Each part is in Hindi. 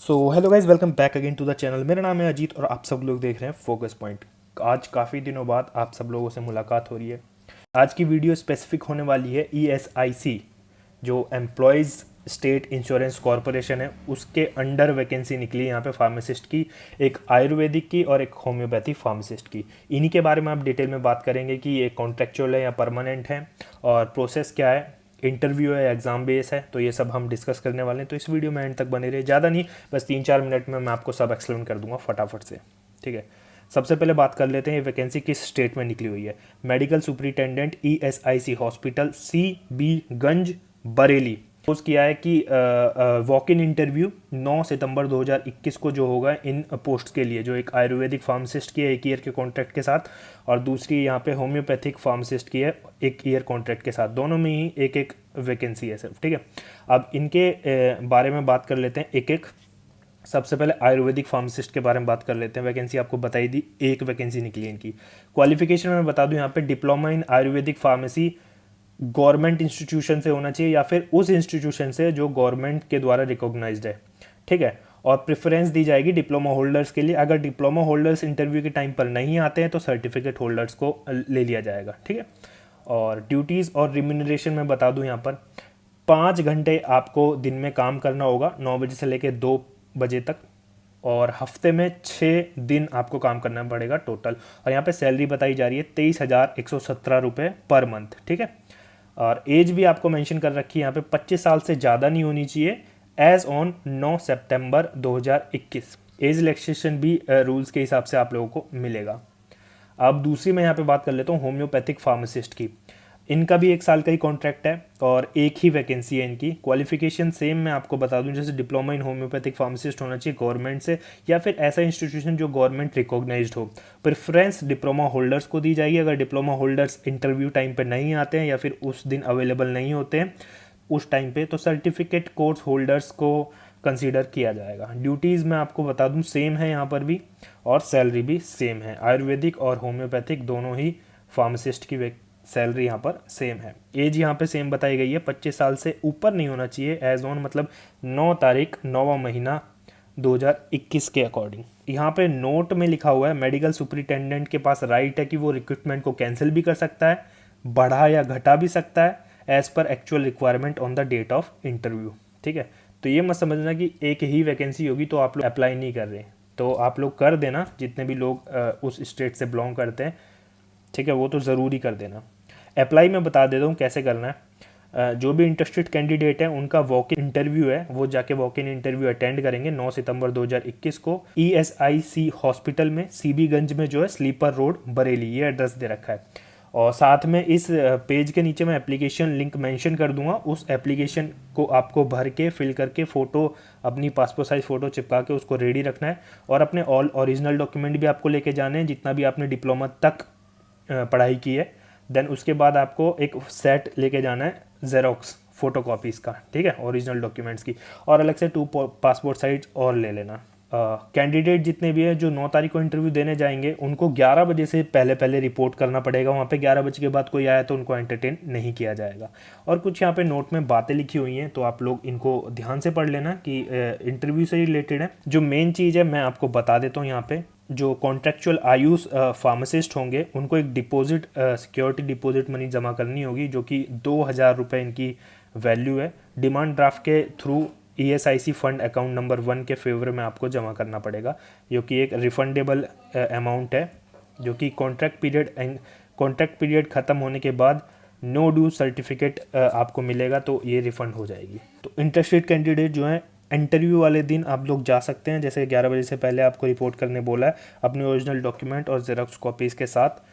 So hello guys, welcome back again to the channel. मेरा नाम है अजीत और आप सब लोग देख रहे हैं फोकस पॉइंट। आज काफ़ी दिनों बाद आप सब लोगों से मुलाकात हो रही है। आज की वीडियो स्पेसिफिक होने वाली है ESIC, जो एम्प्लॉयज़ स्टेट इंश्योरेंस कॉरपोरेशन है, उसके अंडर वैकेंसी निकली है यहाँ पे फार्मासिस्ट की, एक आयुर्वेदिक की और एक होम्योपैथी फार्मासिस्ट की। इन्हीं के बारे में आप डिटेल में बात करेंगे कि ये कॉन्ट्रेक्चुअल है या परमानेंट है और प्रोसेस क्या है, इंटरव्यू है, एग्जाम बेस है, तो ये सब हम डिस्कस करने वाले हैं। तो इस वीडियो में एंड तक बने रहे, ज़्यादा नहीं, बस 3-4 मिनट में मैं आपको सब एक्सप्लेन कर दूंगा फटाफट से। ठीक है, सबसे पहले बात कर लेते हैं ये वैकेंसी किस स्टेट में निकली हुई है। Medical superintendent ESIC hospital CB गंज बरेली। पोस्ट किया है कि वॉक इन इंटरव्यू 9 सितंबर 2021 को जो होगा इन पोस्ट के लिए, जो एक आयुर्वेदिक फार्मासिस्ट की है 1 ईयर के कॉन्ट्रैक्ट के साथ, और दूसरी यहाँ पे होम्योपैथिक फार्मासिस्ट की है 1 ईयर कॉन्ट्रैक्ट के साथ। दोनों में ही एक एक वैकेंसी है सिर्फ। ठीक है, अब इनके बारे में बात कर लेते हैं एक एक। सबसे पहले आयुर्वेदिक फार्मासिस्ट के बारे में बात कर लेते हैं। वैकेंसी आपको बताई दी, एक वैकेंसी निकली है इनकी। क्वालिफिकेशन में बता दूं यहाँ पे diploma in Ayurvedic pharmacy government institution से होना चाहिए या फिर उस इंस्टीट्यूशन से जो गवर्नमेंट के द्वारा रिकॉग्नाइज्ड है। ठीक है, और प्रेफरेंस दी जाएगी डिप्लोमा होल्डर्स के लिए। अगर डिप्लोमा होल्डर्स इंटरव्यू के टाइम पर नहीं आते हैं तो सर्टिफिकेट होल्डर्स को ले लिया जाएगा। ठीक है, और ड्यूटीज़ और रिम्यूनरेशन में बता दूं यहाँ पर 5 घंटे आपको दिन में काम करना होगा, 9 बजे से लेकर 2 बजे तक, और हफ्ते में 6 दिन आपको काम करना पड़ेगा टोटल। और यहाँ पे सैलरी बताई जा रही है 23,117 रुपये पर मंथ। ठीक है, और एज भी आपको मेंशन कर रखी है यहाँ पे 25 साल से ज़्यादा नहीं होनी चाहिए एज ऑन 9 सितंबर 2021। एज रिलैक्सेशन भी रूल्स के हिसाब से आप लोगों को मिलेगा। अब दूसरी मैं यहाँ पे बात कर लेता हूँ होम्योपैथिक फार्मासिस्ट की। इनका भी 1 साल का ही कॉन्ट्रैक्ट है और एक ही वैकेंसी है इनकी। क्वालिफिकेशन सेम मैं आपको बता दूं, जैसे डिप्लोमा इन होम्योपैथिक फार्मासिस्ट होना चाहिए गवर्नमेंट से या फिर ऐसा इंस्टीट्यूशन जो गवर्नमेंट रिकॉग्नाइज्ड हो। प्रेफरेंस डिप्लोमा होल्डर्स को दी जाएगी। अगर डिप्लोमा होल्डर्स इंटरव्यू टाइम पर नहीं आते हैं या फिर उस दिन अवेलेबल नहीं होते हैं उस टाइम पे, तो सर्टिफिकेट कोर्स होल्डर्स को कंसीडर किया जाएगा। ड्यूटीज़ मैं आपको बता दूं सेम है यहाँ पर भी, और सैलरी भी सेम है। आयुर्वेदिक और होम्योपैथिक दोनों ही फार्मासिस्ट की सैलरी यहाँ पर सेम है। एज यहाँ पे सेम बताई गई है, 25 साल से ऊपर नहीं होना चाहिए एज ऑन मतलब 9 तारीख 9वां महीना 2021 के अकॉर्डिंग। यहाँ पे नोट में लिखा हुआ है मेडिकल सुपरिटेंडेंट के पास राइट है कि वो रिक्रूटमेंट को कैंसिल भी कर सकता है, बढ़ा या घटा भी सकता है एज पर actual requirement on the date of interview. ठीक है, तो ये मत समझना कि एक ही वैकेंसी होगी तो आप लोग अप्लाई नहीं कर रहे, तो आप लोग कर देना जितने भी लोग उस स्टेट से बिलोंग करते हैं। ठीक है, वो तो ज़रूरी कर देना। अप्लाई मैं बता देता हूँ कैसे करना है। जो भी इंटरेस्टेड कैंडिडेट है उनका वॉक इन इंटरव्यू है, वो जाके वॉक इन इंटरव्यू अटेंड करेंगे 9 सितंबर 2021 को ESIC हॉस्पिटल में, CB गंज में जो है, स्लीपर रोड बरेली, ये एड्रेस दे रखा है। और साथ में इस पेज के नीचे मैं एप्लीकेशन लिंक मेंशन कर दूंगा। उस एप्लीकेशन को आपको भर के फिल करके फ़ोटो, अपनी पासपोर्ट साइज़ फ़ोटो चिपका के उसको रेडी रखना है, और अपने ऑल ओरिजिनल डॉक्यूमेंट भी आपको लेके जाने हैं जितना भी आपने डिप्लोमा तक पढ़ाई की है। देन उसके बाद आपको एक सेट लेके जाना है जेरोक्स फोटोकॉपीज़ का। ठीक है, ओरिजिनल डॉक्यूमेंट्स की, और अलग से 2 पासपोर्ट साइज और ले लेना। कैंडिडेट जितने भी हैं जो 9 तारीख को इंटरव्यू देने जाएंगे उनको 11 बजे से पहले रिपोर्ट करना पड़ेगा वहाँ पे। 11 बजे के बाद कोई आया तो उनको एंटरटेन नहीं किया जाएगा। और कुछ यहाँ पे नोट में बातें लिखी हुई हैं, तो आप लोग इनको ध्यान से पढ़ लेना कि इंटरव्यू से रिलेटेड है। जो मेन चीज़ है मैं आपको बता देता हूँ यहाँ पे, जो कॉन्ट्रेक्चुअल आयुष फार्मासिस्ट होंगे उनको एक डिपॉजिट, सिक्योरिटी डिपॉजिट मनी जमा करनी होगी, जो कि 2,000 रुपये इनकी वैल्यू है। डिमांड ड्राफ्ट के through ESIC fund account number 1 के फेवर में आपको जमा करना पड़ेगा, जो कि एक रिफंडेबल अमाउंट है, जो कि कॉन्ट्रैक्ट पीरियड ख़त्म होने के बाद नो ड्यू सर्टिफिकेट आपको मिलेगा, तो ये रिफ़ंड हो जाएगी। तो इंटरेस्टेड कैंडिडेट जो है इंटरव्यू वाले दिन आप लोग जा सकते हैं, जैसे 11 बजे से पहले आपको रिपोर्ट करने बोला है, अपने ओरिजिनल डॉक्यूमेंट और जेरोक्स कॉपीज़ के साथ,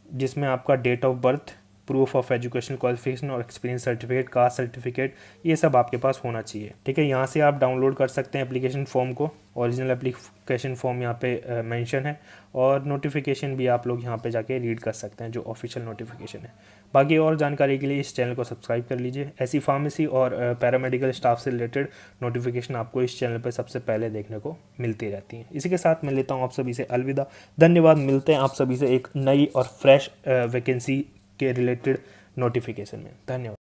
जिसमें आपका date of birth, proof of education qualification और एक्सपीरियंस सर्टिफिकेट, कास्ट सर्टिफिकेट, ये सब आपके पास होना चाहिए। ठीक है, यहाँ से आप डाउनलोड कर सकते हैं एप्लीकेशन फॉर्म को। ओरिजिनल एप्लीकेशन फॉर्म यहाँ पे मेंशन है, और नोटिफिकेशन भी आप लोग यहाँ पे जाके रीड कर सकते हैं, जो ऑफिशियल नोटिफिकेशन है। बाकी और जानकारी के लिए इस चैनल को सब्सक्राइब कर लीजिए। ऐसी फार्मेसी और पैरामेडिकल स्टाफ से रिलेटेड नोटिफिकेशन आपको इस चैनल पर सबसे पहले देखने को मिलती रहती हैं। इसी के साथ मैं लेता हूँ आप सभी से अलविदा, धन्यवाद। मिलते हैं आप सभी से एक नई और फ्रेश वैकेंसी के रिलेटेड नोटिफिकेशन में। धन्यवाद।